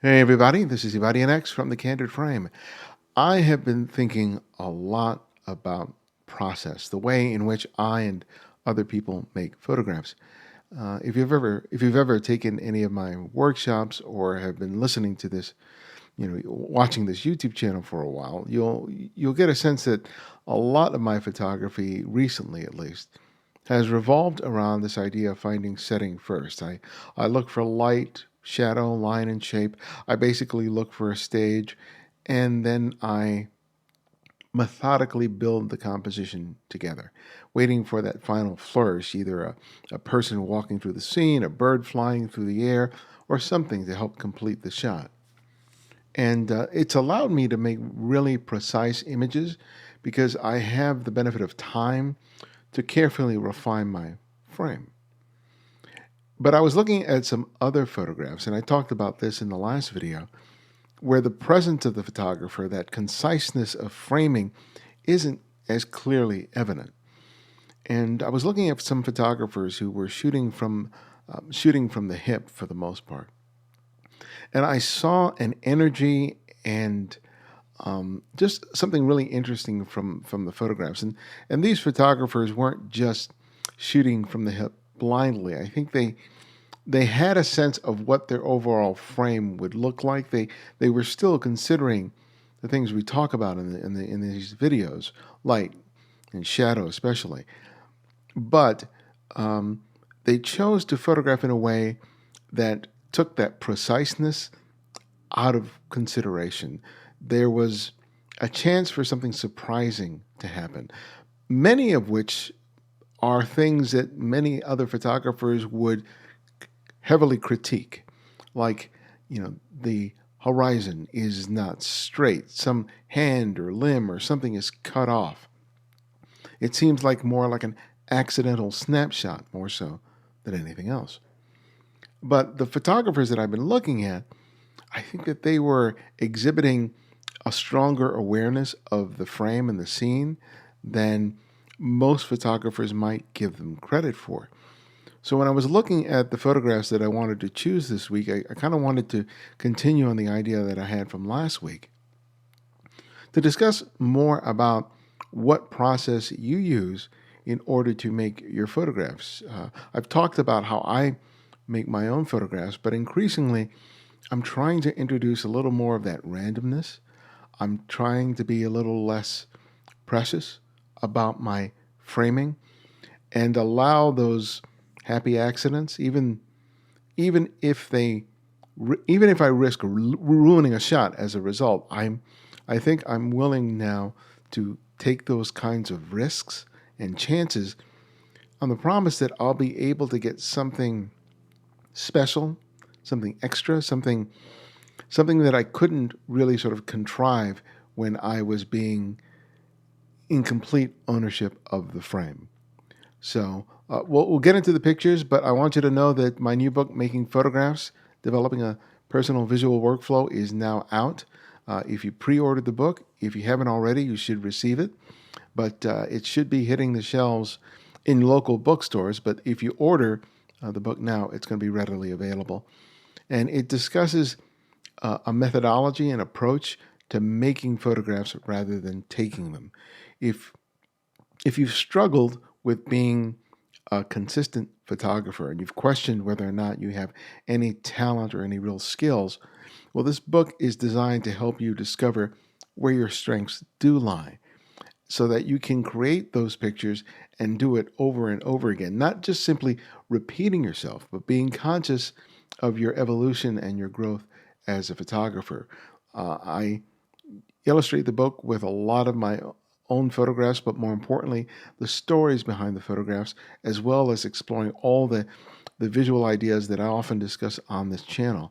Hey everybody, this is Ibarionex from the Candid Frame. I have been thinking a lot about process, the way in which I and other people make photographs. If you've ever taken any of my workshops or have been listening to this, watching this YouTube channel for a while, you'll get a sense that a lot of my photography, recently at least, has revolved around this idea of finding setting first. I look for light, shadow, line, and shape. I basically look for a stage, and then I methodically build the composition together, waiting for that final flourish, either a person walking through the scene, a bird flying through the air, or something to help complete the shot. And it's allowed me to make really precise images because I have the benefit of time to carefully refine my frame. But I was looking at some other photographs, and I talked about this in the last video, where the presence of the photographer, that conciseness of framing, isn't as clearly evident. And I was looking at some photographers who were shooting from the hip for the most part, and I saw an energy and just something really interesting from the photographs. And these photographers weren't just shooting from the hip blindly. I think they had a sense of what their overall frame would look like. They were still considering the things we talk about in these videos, light and shadow especially, but they chose to photograph in a way that took that preciseness out of consideration. There was a chance for something surprising to happen, many of which are things that many other photographers would heavily critique, like, the horizon is not straight, some hand or limb or something is cut off. It seems like more like an accidental snapshot, more so than anything else. But the photographers that I've been looking at, I think that they were exhibiting a stronger awareness of the frame and the scene than most photographers might give them credit for. So when I was looking at the photographs that I wanted to choose this week, I kind of wanted to continue on the idea that I had from last week to discuss more about what process you use in order to make your photographs. I've talked about how I make my own photographs, but increasingly I'm trying to introduce a little more of that randomness. I'm trying to be a little less precious about my framing and allow those happy accidents, even if I risk ruining a shot as a result. I think I'm willing now to take those kinds of risks and chances on the promise that I'll be able to get something special, something extra, something that I couldn't really sort of contrive when I was being in complete ownership of the frame. So we'll get into the pictures, but I want you to know that my new book, Making Photographs, Developing a Personal Visual Workflow, is now out. If you pre-ordered the book, if you haven't already, you should receive it. But it should be hitting the shelves in local bookstores. But if you order the book now, it's going to be readily available. And it discusses a methodology and approach to making photographs rather than taking them. If you've struggled with being a consistent photographer and you've questioned whether or not you have any talent or any real skills, well, this book is designed to help you discover where your strengths do lie so that you can create those pictures and do it over and over again, not just simply repeating yourself, but being conscious of your evolution and your growth as a photographer. I illustrate the book with a lot of my own photographs, but more importantly, the stories behind the photographs, as well as exploring all the visual ideas that I often discuss on this channel.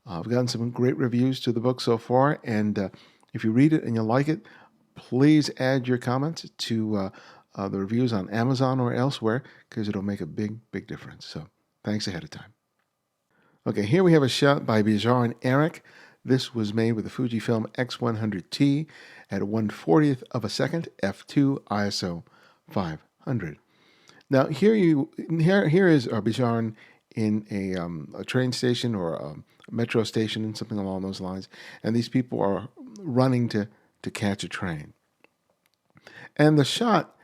I've gotten some great reviews to the book so far, and if you read it and you like it, please add your comments to the reviews on Amazon or elsewhere, because it'll make a big, big difference. So thanks ahead of time. Okay, here we have a shot by Bijarne Erick. This was made with the Fujifilm X100T at 1/40th of a second, f2 ISO 500. Now here is Bijarne in a train station or a metro station and something along those lines, and these people are running to catch a train. And the shot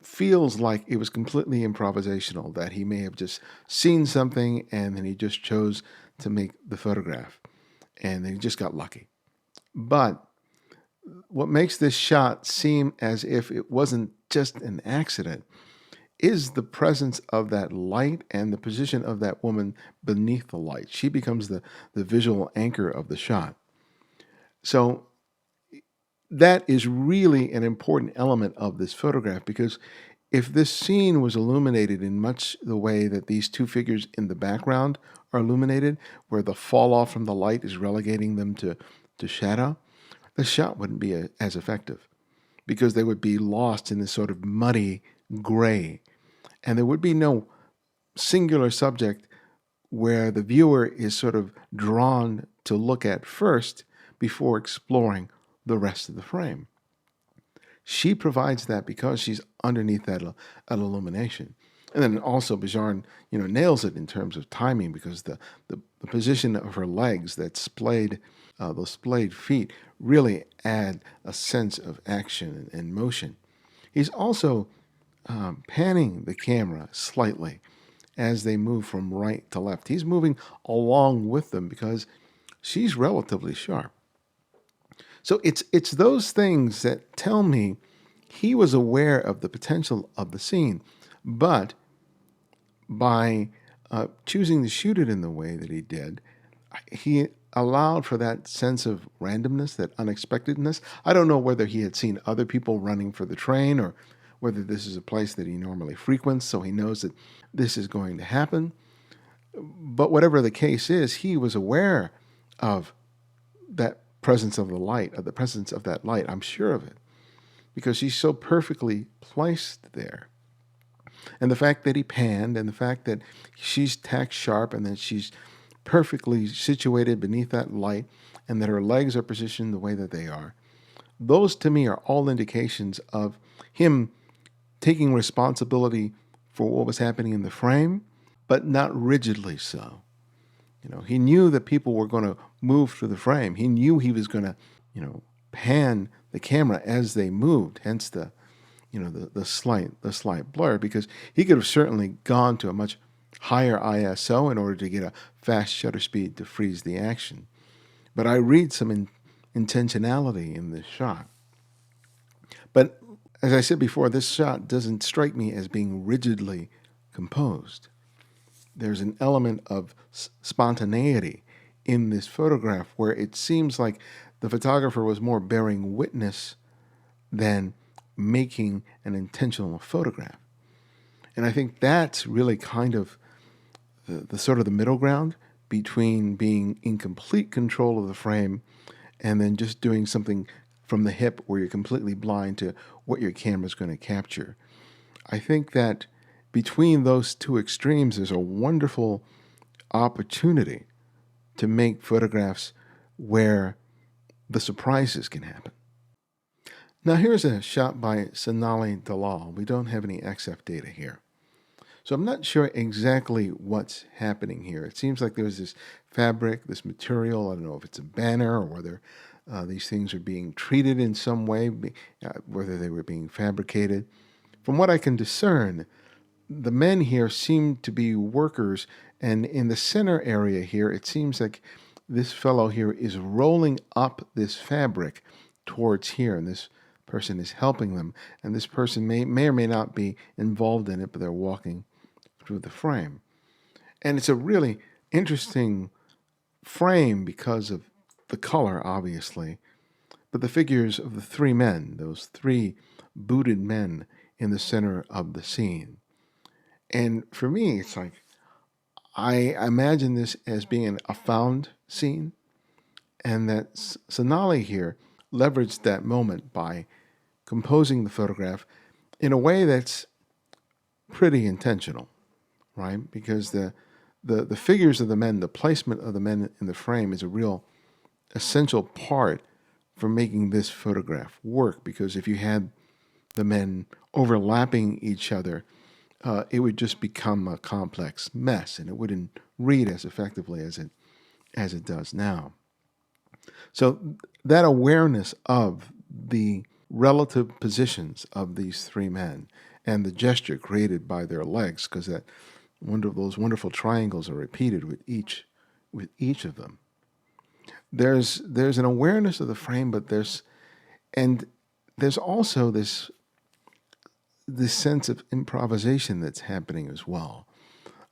feels like it was completely improvisational, that he may have just seen something and then he just chose to make the photograph and then he just got lucky. But what makes this shot seem as if it wasn't just an accident is the presence of that light and the position of that woman beneath the light. She becomes the visual anchor of the shot. So that is really an important element of this photograph, because if this scene was illuminated in much the way that these two figures in the background are illuminated, where the fall off from the light is relegating them to shadow, the shot wouldn't be as effective, because they would be lost in this sort of muddy gray. And there would be no singular subject where the viewer is sort of drawn to look at first before exploring the rest of the frame. She provides that because she's underneath that illumination. And then also Bijarne, nails it in terms of timing, because the position of her legs, that those splayed feet, really add a sense of action and motion. He's also panning the camera slightly as they move from right to left. He's moving along with them because she's relatively sharp. So it's those things that tell me he was aware of the potential of the scene, but by choosing to shoot it in the way that he did, he allowed for that sense of randomness, that unexpectedness. I don't know whether he had seen other people running for the train or whether this is a place that he normally frequents, so he knows that this is going to happen. But whatever the case is, he was aware of that presence of the light, of the presence of that light. I'm sure of it, because she's so perfectly placed there. And the fact that he panned, and the fact that she's tack sharp, and that she's perfectly situated beneath that light, and that her legs are positioned the way that they are, those to me are all indications of him taking responsibility for what was happening in the frame, but not rigidly so. He knew that people were going to move through the frame. He knew he was going to, pan the camera as they moved, hence the slight blur, because he could have certainly gone to a much higher ISO in order to get a fast shutter speed to freeze the action. But I read some intentionality in this shot. But as I said before, this shot doesn't strike me as being rigidly composed. There's an element of spontaneity in this photograph where it seems like the photographer was more bearing witness than making an intentional photograph. And I think that's really kind of the sort of the middle ground between being in complete control of the frame and then just doing something from the hip where you're completely blind to what your camera's going to capture. I think that between those two extremes, there's a wonderful opportunity to make photographs where the surprises can happen. Now here's a shot by Sonali Dalal. We don't have any XF data here, so I'm not sure exactly what's happening here. It seems like there's this fabric, this material. I don't know if it's a banner or whether these things are being treated in some way, whether they were being fabricated. From what I can discern, the men here seem to be workers, and in the center area here, it seems like this fellow here is rolling up this fabric towards here, and this person is helping them, and this person may or may not be involved in it, but they're walking through the frame. And it's a really interesting frame because of the color, obviously, but the figures of the three men, those three booted men in the center of the scene. And for me, it's like, I imagine this as being a found scene, and that Sonali here leveraged that moment by composing the photograph in a way that's pretty intentional, right? Because the figures of the men, the placement of the men in the frame is a real essential part for making this photograph work, because if you had the men overlapping each other, it would just become a complex mess, and it wouldn't read as effectively as it does now. So that awareness of the relative positions of these three men and the gesture created by their legs, because that those wonderful triangles are repeated with each of them. There's an awareness of the frame, but there's also this sense of improvisation that's happening as well.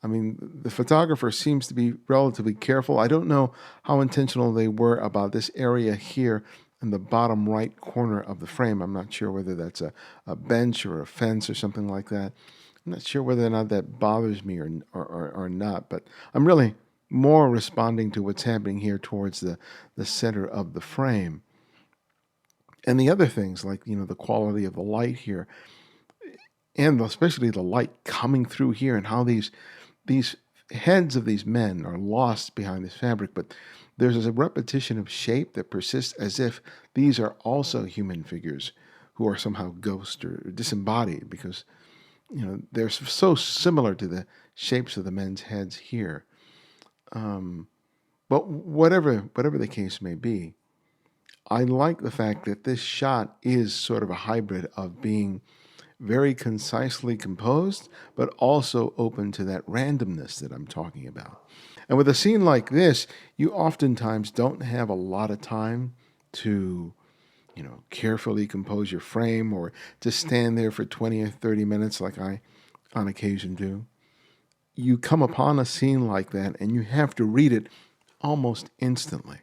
I mean, the photographer seems to be relatively careful. I don't know how intentional they were about this area here in the bottom right corner of the frame. I'm not sure whether that's a bench or a fence or something like that. I'm not sure whether or not that bothers me or not, but I'm really more responding to what's happening here towards the center of the frame. And the other things, like, the quality of the light here, and especially the light coming through here, and how these heads of these men are lost behind this fabric, but there's a repetition of shape that persists as if these are also human figures who are somehow ghost or disembodied, because they're so similar to the shapes of the men's heads here. But whatever the case may be, I like the fact that this shot is sort of a hybrid of being very concisely composed, but also open to that randomness that I'm talking about. And with a scene like this, you oftentimes don't have a lot of time to, carefully compose your frame, or to stand there for 20 or 30 minutes like I on occasion do. You come upon a scene like that and you have to read it almost instantly.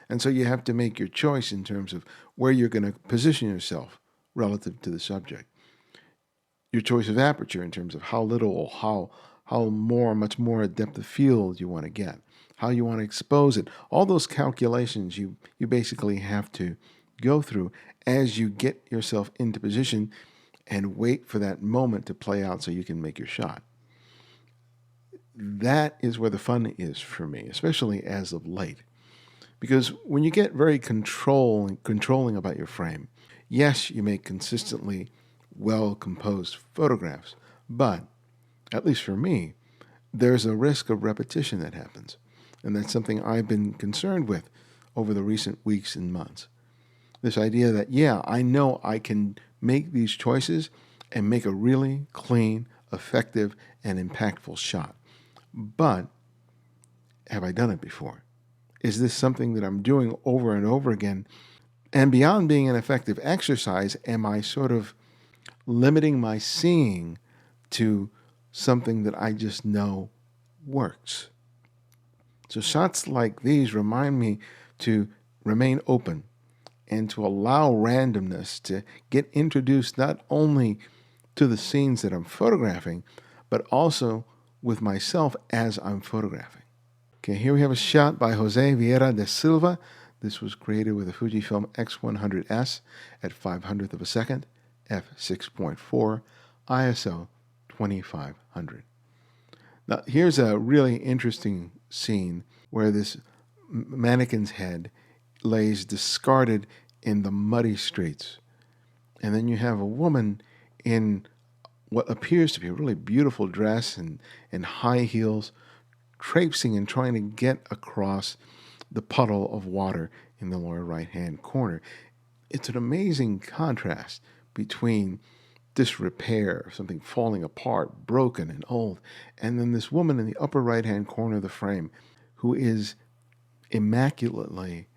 And so you have to make your choice in terms of where you're going to position yourself relative to the subject. Your choice of aperture in terms of how little or how much more depth of field you want to get, how you want to expose it. All those calculations you basically have to go through as you get yourself into position and wait for that moment to play out so you can make your shot. That is where the fun is for me, especially as of late. Because when you get very controlling about your frame, yes, you make consistently well-composed photographs, but, at least for me, there's a risk of repetition that happens. And that's something I've been concerned with over the recent weeks and months. This idea that, yeah, I know I can make these choices and make a really clean, effective, and impactful shot. But have I done it before? Is this something that I'm doing over and over again? And beyond being an effective exercise, am I sort of limiting my seeing to something that I just know works? So shots like these remind me to remain open and to allow randomness to get introduced not only to the scenes that I'm photographing, but also with myself as I'm photographing. Okay, here we have a shot by Jose Vieira de Silva. This was created with a Fujifilm X100S at 500th of a second, f6.4, ISO 2500. Now, here's a really interesting scene where this mannequin's head lays discarded in the muddy streets. And then you have a woman in what appears to be a really beautiful dress and high heels, traipsing and trying to get across the puddle of water in the lower right-hand corner. It's an amazing contrast between disrepair, something falling apart, broken and old, and then this woman in the upper right-hand corner of the frame who is immaculately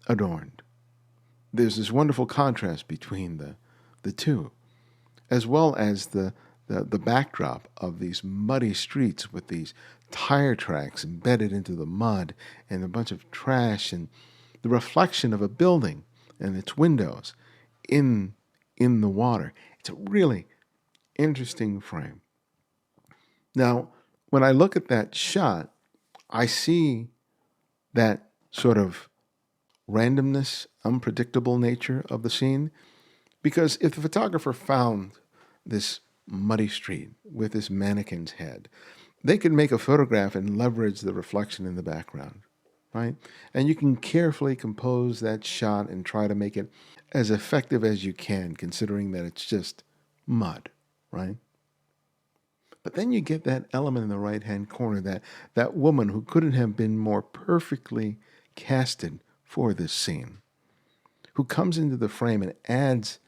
adorned. There's this wonderful contrast between the two, as well as the backdrop of these muddy streets with these tire tracks embedded into the mud and a bunch of trash and the reflection of a building and its windows in the water. It's a really interesting frame. Now, when I look at that shot, I see that sort of randomness, unpredictable nature of the scene, because if the photographer found this muddy street with this mannequin's head, they could make a photograph and leverage the reflection in the background, right? And you can carefully compose that shot and try to make it as effective as you can, considering that it's just mud, right? But then you get that element in the right-hand corner, that woman who couldn't have been more perfectly casted for this scene, who comes into the frame and adds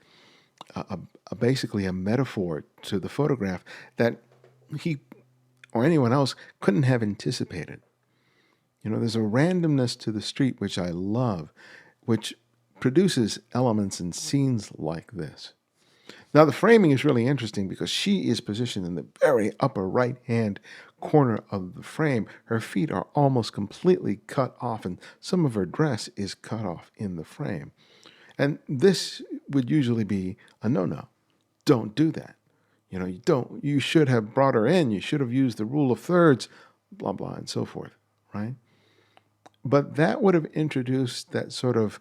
basically a metaphor to the photograph that he or anyone else couldn't have anticipated. There's a randomness to the street which I love, which produces elements and scenes like this. Now, the framing is really interesting because she is positioned in the very upper right-hand corner of the frame. Her feet are almost completely cut off, and some of her dress is cut off in the frame. And this would usually be a no-no. Don't do that. You should have brought her in. You should have used the rule of thirds, blah, blah, and so forth, right? But that would have introduced that sort of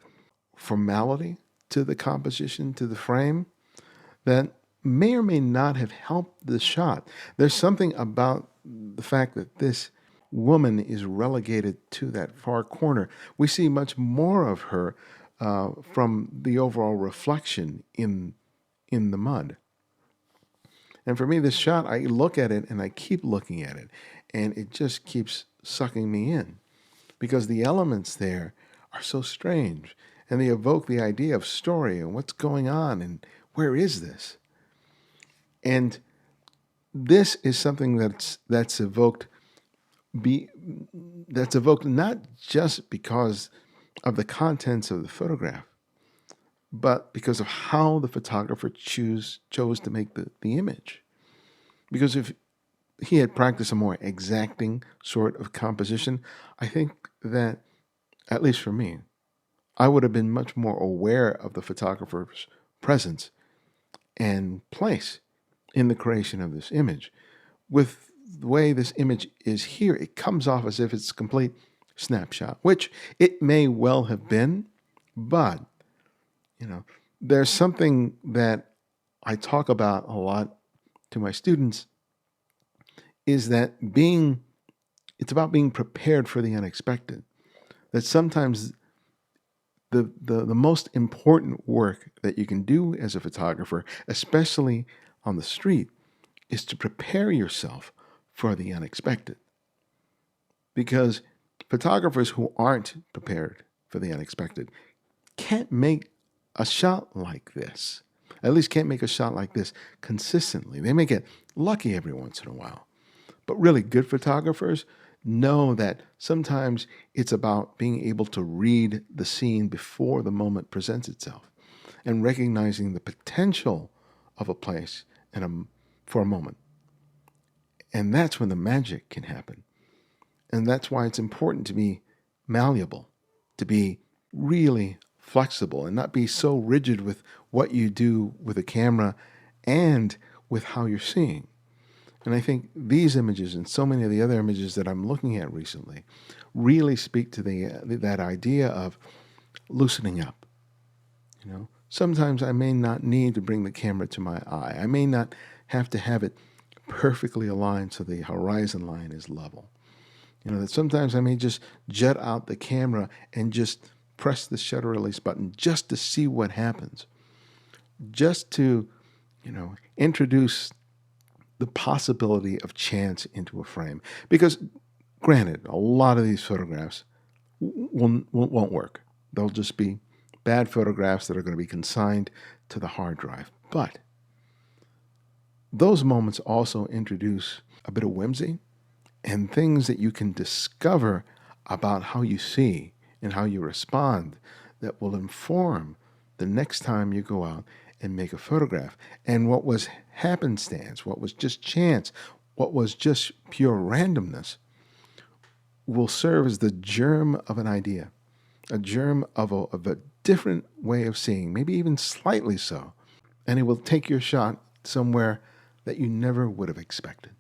formality to the composition, to the frame, that may or may not have helped the shot. There's something about the fact that this woman is relegated to that far corner. We see much more of her from the overall reflection in the mud. And for me, this shot, I look at it and I keep looking at it, and it just keeps sucking me in because the elements there are so strange, and they evoke the idea of story and what's going on and where is this? And this is something that's evoked not just because of the contents of the photograph, but because of how the photographer chose to make the image. Because if he had practiced a more exacting sort of composition, I think that, at least for me, I would have been much more aware of the photographer's presence and place in the creation of this image. With the way this image is here, it comes off as if it's a complete snapshot, which it may well have been, but there's something that I talk about a lot to my students, is that it's about being prepared for the unexpected. That sometimes the most important work that you can do as a photographer, especially on the street, is to prepare yourself for the unexpected. Because photographers who aren't prepared for the unexpected can't make a shot like this. At least can't make a shot like this consistently. They may get lucky every once in a while. But really good photographers know that sometimes it's about being able to read the scene before the moment presents itself and recognizing the potential of a place for a moment. And that's when the magic can happen. And that's why it's important to be malleable, to be really flexible and not be so rigid with what you do with a camera and with how you're seeing. And I think these images and so many of the other images that I'm looking at recently really speak to that idea of loosening up. Sometimes I may not need to bring the camera to my eye. I may not have to have it perfectly aligned so the horizon line is level. That sometimes I may just jet out the camera and just press the shutter release button just to see what happens. Just to, introduce the possibility of chance into a frame. Because, granted, a lot of these photographs won't work. They'll just be bad photographs that are going to be consigned to the hard drive. But those moments also introduce a bit of whimsy and things that you can discover about how you see and how you respond that will inform the next time you go out and make a photograph. And what was happenstance, what was just chance, what was just pure randomness will serve as the germ of an idea, a germ of a different way of seeing, maybe even slightly so. And it will take your shot somewhere that you never would have expected.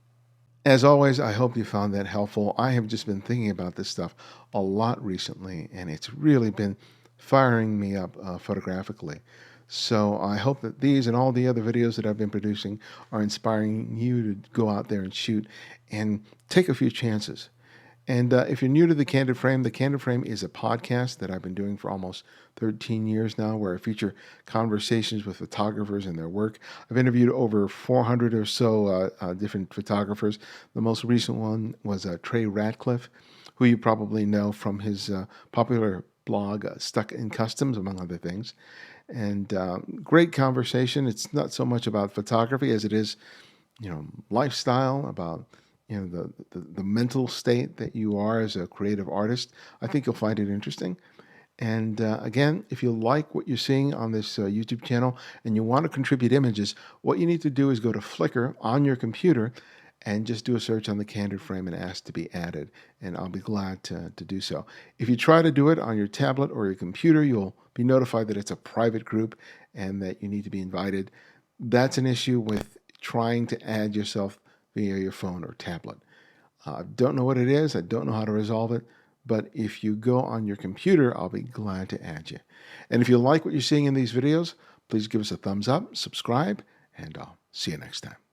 As always, I hope you found that helpful. I have just been thinking about this stuff a lot recently, and it's really been firing me up photographically. So I hope that these and all the other videos that I've been producing are inspiring you to go out there and shoot and take a few chances And if you're new to the Candid Frame is a podcast that I've been doing for almost 13 years now, where I feature conversations with photographers and their work. I've interviewed over 400 or so different photographers. The most recent one was Trey Ratcliffe, who you probably know from his popular blog, Stuck in Customs, among other things. And great conversation. It's not so much about photography as it is, lifestyle, about the mental state that you are as a creative artist. I think you'll find it interesting. And again, if you like what you're seeing on this YouTube channel and you want to contribute images, what you need to do is go to Flickr on your computer and just do a search on the Candid Frame and ask to be added, and I'll be glad to do so. If you try to do it on your tablet or your computer, you'll be notified that it's a private group and that you need to be invited. That's an issue with trying to add yourself via your phone or tablet. I don't know what it is. I don't know how to resolve it. But if you go on your computer, I'll be glad to add you. And if you like what you're seeing in these videos, please give us a thumbs up, subscribe, and I'll see you next time.